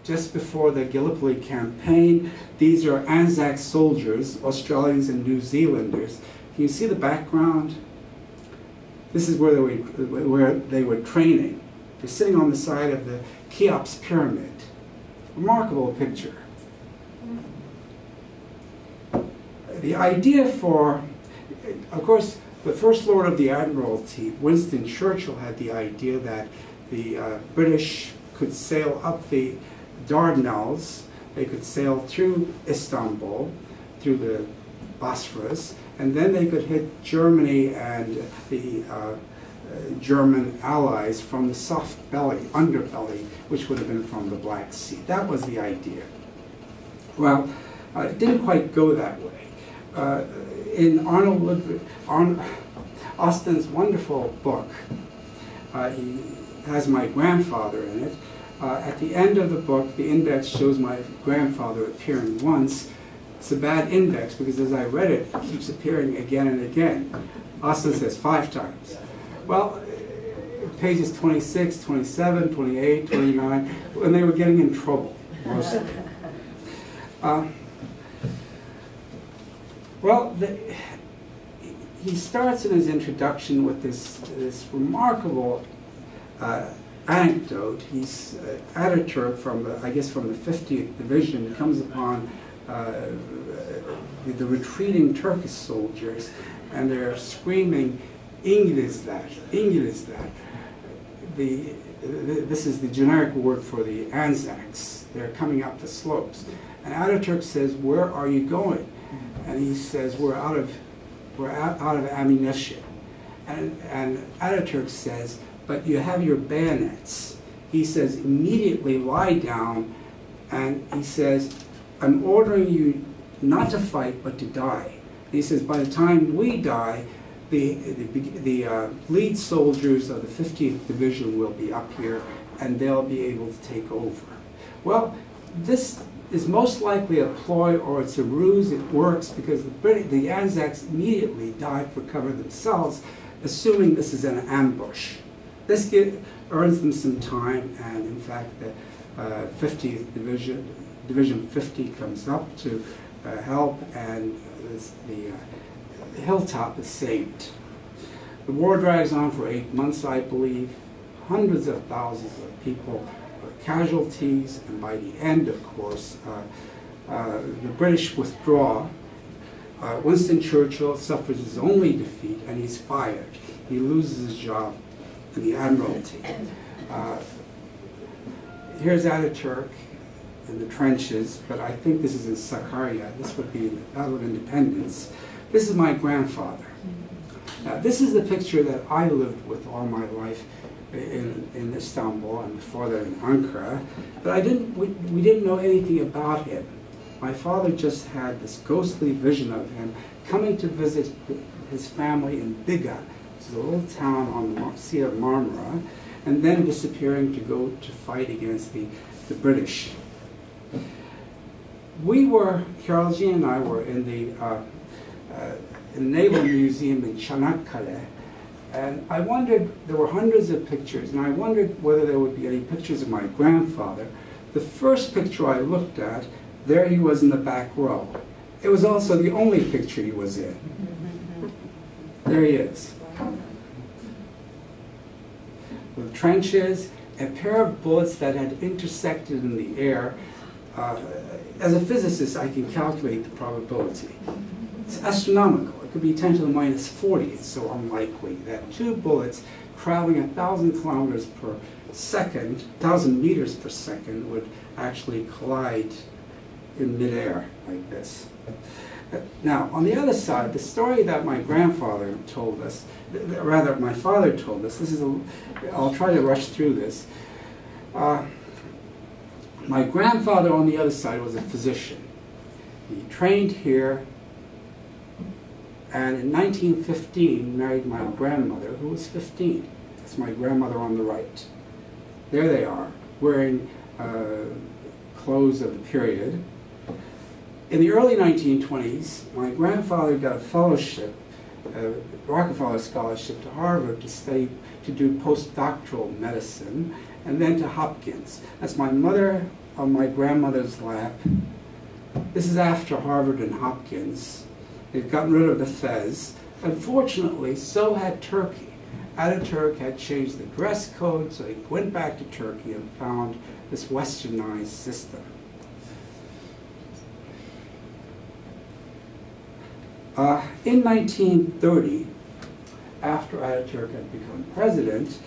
just before the Gallipoli campaign. These are Anzac soldiers, Australians and New Zealanders. Can you see the background? This is where they were training. They're sitting on the side of the Cheops Pyramid. Remarkable picture. The idea for, of course, the First Lord of the Admiralty, Winston Churchill, had the idea that the British could sail up the Dardanelles, they could sail through Istanbul, through the Bosphorus, and then they could hit Germany and the German allies from the soft belly, underbelly, which would have been from the Black Sea. That was the idea. Well, it didn't quite go that way. In Austin's wonderful book, he has my grandfather in it. At the end of the book, the index shows my grandfather appearing once. It's a bad index because as I read it, it keeps appearing again and again. Austin says 5 times. Well, pages 26, 27, 28, 29, when they were getting in trouble, mostly. Well, he starts in his introduction with this remarkable anecdote. He's Ataturk from the, I guess, from the 50th Division, comes upon the retreating Turkish soldiers, and they're screaming, "İngilizler, İngilizler." This is the generic word for the Anzacs. They're coming up the slopes, and Ataturk says, "Where are you going?" And he says, "We're out of ammunition." And Ataturk says, "But you have your bayonets." He says, "Immediately lie down," and he says, "I'm ordering you not to fight, but to die." And he says, "By the time we die, the lead soldiers of the 50th Division will be up here, and they'll be able to take over." Well, this is most likely a ploy, or it's a ruse. It works because the Anzacs immediately dive for cover themselves, assuming this is an ambush. This earns them some time, and in fact, the 50th Division, Division 50, comes up to help, and the hilltop is saved. The war drags on for 8 months, I believe. Hundreds of thousands of people are casualties, and by the end, of course, the British withdraw. Winston Churchill suffers his only defeat, and he's fired. He loses his job in the Admiralty. Here's Ataturk in the trenches, but I think this is in Sakarya. This would be the Battle of Independence. This is my grandfather. Now, this is the picture that I lived with all my life in Istanbul, and before that in Ankara. But we didn't know anything about him. My father just had this ghostly vision of him coming to visit his family in Biga, which is a little town on the Sea of Marmara, and then disappearing to go to fight against the British. Carol Jean and I were in the Naval Museum in Çanakkale, and I wondered, there were hundreds of pictures, and I wondered whether there would be any pictures of my grandfather. The first picture I looked at, there he was in the back row. It was also the only picture he was in. There he is. The trenches, a pair of bullets that had intersected in the air. As a physicist, I can calculate the probability. It's astronomical. It could be 10 to the minus 40. It's so unlikely that 2 bullets traveling 1,000 kilometers per second, 1,000 meters per second, would actually collide in midair like this. Now, on the other side, the story that my grandfather told us, rather my father told us, I'll try to rush through this. My grandfather on the other side was a physician. He trained here, and in 1915 married my grandmother, who was 15. That's my grandmother on the right. There they are, wearing clothes of the period. In the early 1920s, my grandfather got a fellowship Rockefeller Scholarship to Harvard to study, to do postdoctoral medicine, and then to Hopkins. That's my mother on my grandmother's lap. This is after Harvard and Hopkins. They'd gotten rid of the fez. Unfortunately, so had Turkey. Ataturk had changed the dress code, so he went back to Turkey and found this westernized system. In 1930, after Ataturk had become president,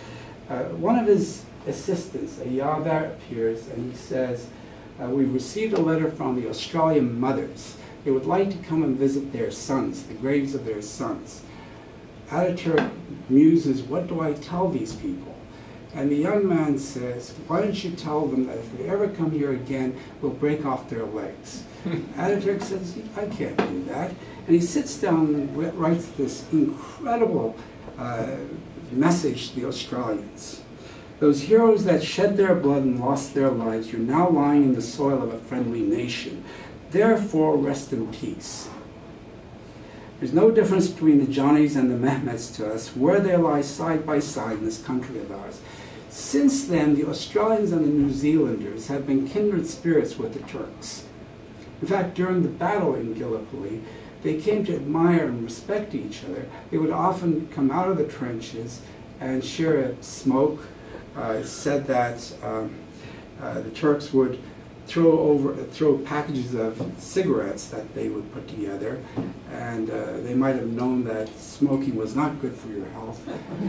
one of his assistants, a Yaver, appears and he says, "We've received a letter from the Australian mothers. They would like to come and visit their sons, the graves of their sons." Ataturk muses, what do I tell these people? And the young man says, why don't you tell them that if they ever come here again, we'll break off their legs. Ataturk says, I can't do that. And he sits down and writes this incredible message to the Australians. Those heroes that shed their blood and lost their lives, you're now lying in the soil of a friendly nation. Therefore, rest in peace. There's no difference between the Johnnies and the Mehmets to us, where they lie side by side in this country of ours. Since then, the Australians and the New Zealanders have been kindred spirits with the Turks. In fact, during the battle in Gallipoli, they came to admire and respect each other. They would often come out of the trenches and share a smoke. It's said that the Turks would throw packages of cigarettes that they would put together, and they might have known that smoking was not good for your health.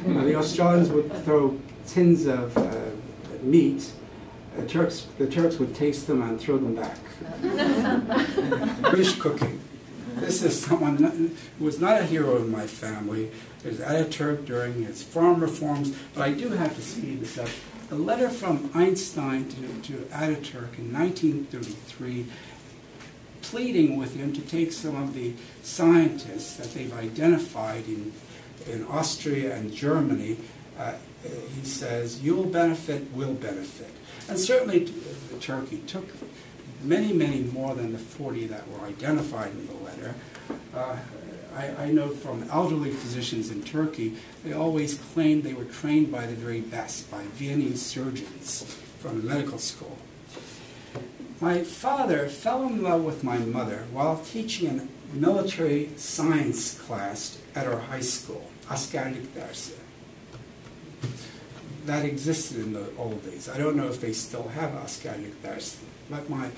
The Australians would throw tins of meat. The Turks would taste them and throw them back. British cooking. This is someone who was not a hero in my family. There's Ataturk during his farm reforms, but I do have to speed this up. A letter from Einstein to Ataturk in 1933, pleading with him to take some of the scientists that they've identified in Austria and Germany. He says, you'll benefit, we'll benefit. And certainly Turkey took many, many more than the 40 that were identified in the letter. I know from elderly physicians in Turkey, they always claimed they were trained by the very best, by Viennese surgeons from the medical school. My father fell in love with my mother while teaching a military science class at our high school, Askerlik Dersi. That existed in the old days. I don't know if they still have Askerlik Dersi, but my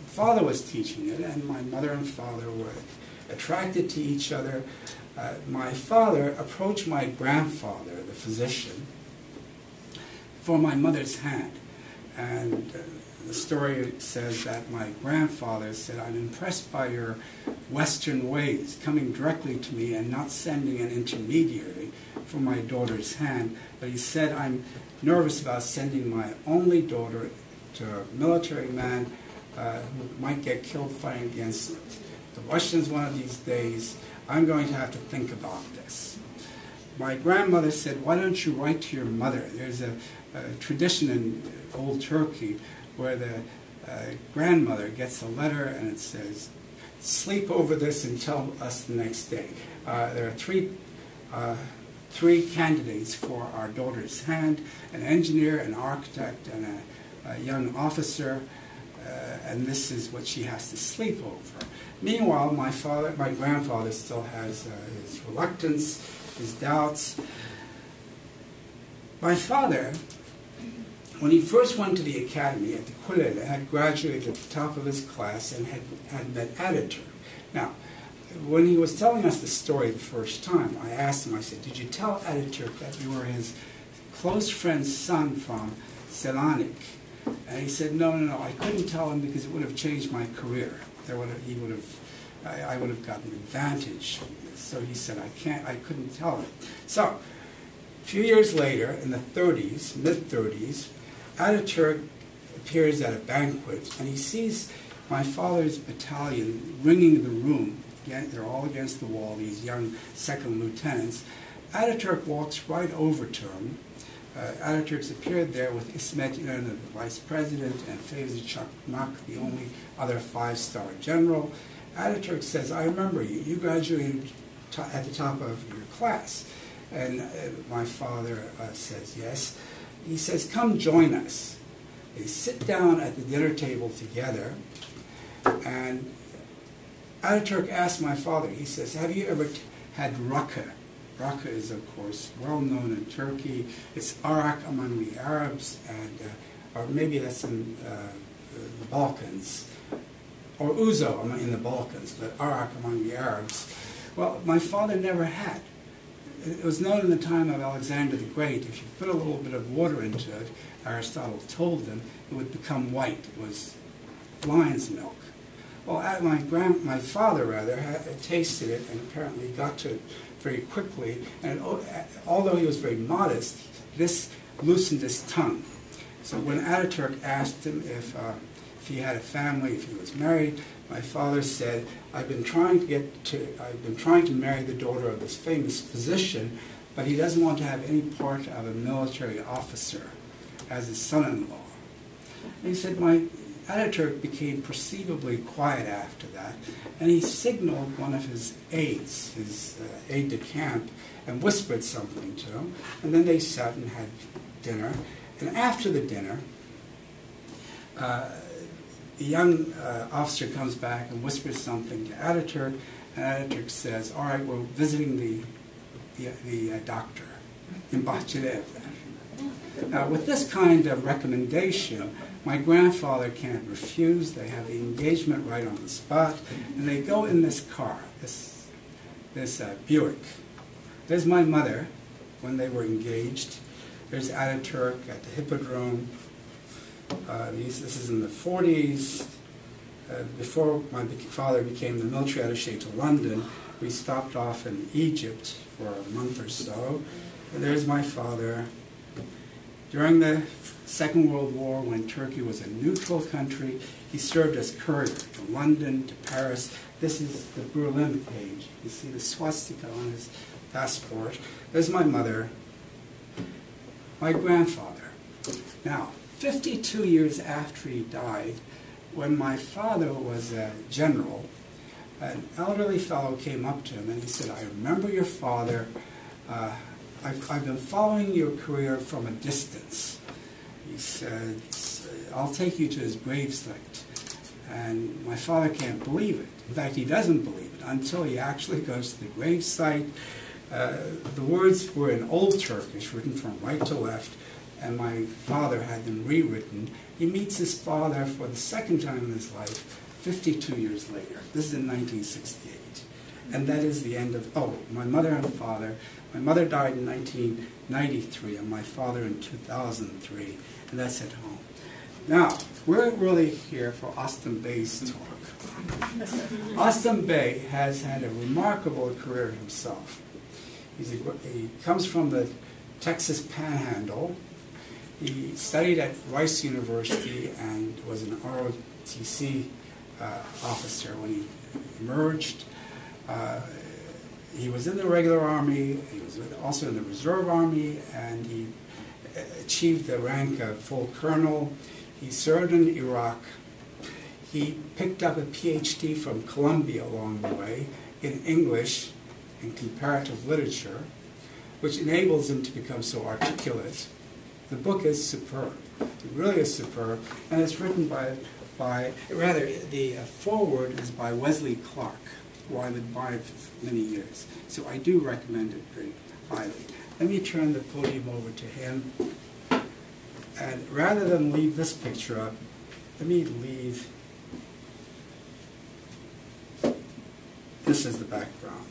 father was teaching it, and my mother and father were attracted to each other. My father approached my grandfather, the physician, for my mother's hand. And the story says that my grandfather said, I'm impressed by your Western ways, coming directly to me and not sending an intermediary for my daughter's hand. But he said, I'm nervous about sending my only daughter to a military man who might get killed fighting against the Russians one of these days. I'm going to have to think about this. My grandmother said, why don't you write to your mother? There's a tradition in old Turkey where the grandmother gets a letter and it says, sleep over this and tell us the next day. There are three candidates for our daughter's hand, an engineer, an architect, and a young officer, and this is what she has to sleep over. Meanwhile, my grandfather still has his reluctance, his doubts. My father, when he first went to the academy at the Kulele, had graduated at the top of his class and had met Ataturk. Now, when he was telling us the story the first time, I asked him, I said, did you tell Ataturk that you were his close friend's son from Selanik? And he said, no, I couldn't tell him because it would have changed my career. I would have gotten an advantage from this. So he said, I couldn't tell him. So, a few years later, in the 30s, mid-30s, Ataturk appears at a banquet, and he sees my father's battalion ringing the room. Again, they're all against the wall, these young second lieutenants. Ataturk walks right over to him. Ataturk's appeared there with İsmet İnönü, the vice president, and Fevzi Çakmak, the only other five-star general. Ataturk says, I remember you. You graduated at the top of your class. And my father says yes. He says, come join us. They sit down at the dinner table together, and Ataturk asked my father, he says, have you ever had rakı? Rakı is, of course, well known in Turkey. It's arak among the Arabs, and or maybe that's in the Balkans, or ouzo in the Balkans, but arak among the Arabs. Well, my father never had. It was known in the time of Alexander the Great, if you put a little bit of water into it, Aristotle told them, it would become white. It was lion's milk. Well, my father had tasted it and apparently got to it very quickly, and although he was very modest, this loosened his tongue. So when Ataturk asked him if he had a family, if he was married, my father said, I've been trying to marry the daughter of this famous physician, but he doesn't want to have any part of a military officer as his son-in-law. And he said, my Ataturk became perceivably quiet after that, and he signaled one of his aides, his aide-de-camp, and whispered something to him, and then they sat and had dinner. And after the dinner, the young officer comes back and whispers something to Ataturk, and Ataturk says, all right, we're visiting the doctor in Bahçeli. Now, with this kind of recommendation, my grandfather can't refuse. They have the engagement right on the spot, and they go in this car, this Buick. There's my mother when they were engaged. There's Ataturk at the Hippodrome. This is in the 40s. Before my father became the military attaché to London, we stopped off in Egypt for a month or so. And there's my father. During the Second World War, when Turkey was a neutral country, he served as courier to London, to Paris. This is the Bulent page. You see the swastika on his passport. There's my mother, my grandfather. Now, 52 years after he died, when my father was a general, an elderly fellow came up to him and he said, I remember your father. I've been following your career from a distance. He said, I'll take you to his gravesite. And my father can't believe it. In fact, he doesn't believe it until he actually goes to the gravesite. The words were in Old Turkish, written from right to left, and my father had them rewritten. He meets his father for the second time in his life 52 years later. This is in 1968. And that is the end of, my mother and father. My mother died in 1993 and my father in 2003, and that's at home. Now, we're really here for Ostam Bey's talk. Ostam Bey has had a remarkable career himself. He comes from the Texas Panhandle. He studied at Rice University and was an ROTC officer when he emerged. He was in the regular army, he was also in the reserve army, and he achieved the rank of full colonel. He served in Iraq. He picked up a PhD from Columbia along the way in English and comparative literature, which enables him to become so articulate. The book is superb. It really is superb, and it's written by the foreword is by Wesley Clark, who I've admired for many years. So I do recommend it very highly. Let me turn the podium over to him. And rather than leave this picture up, let me leave this as the background.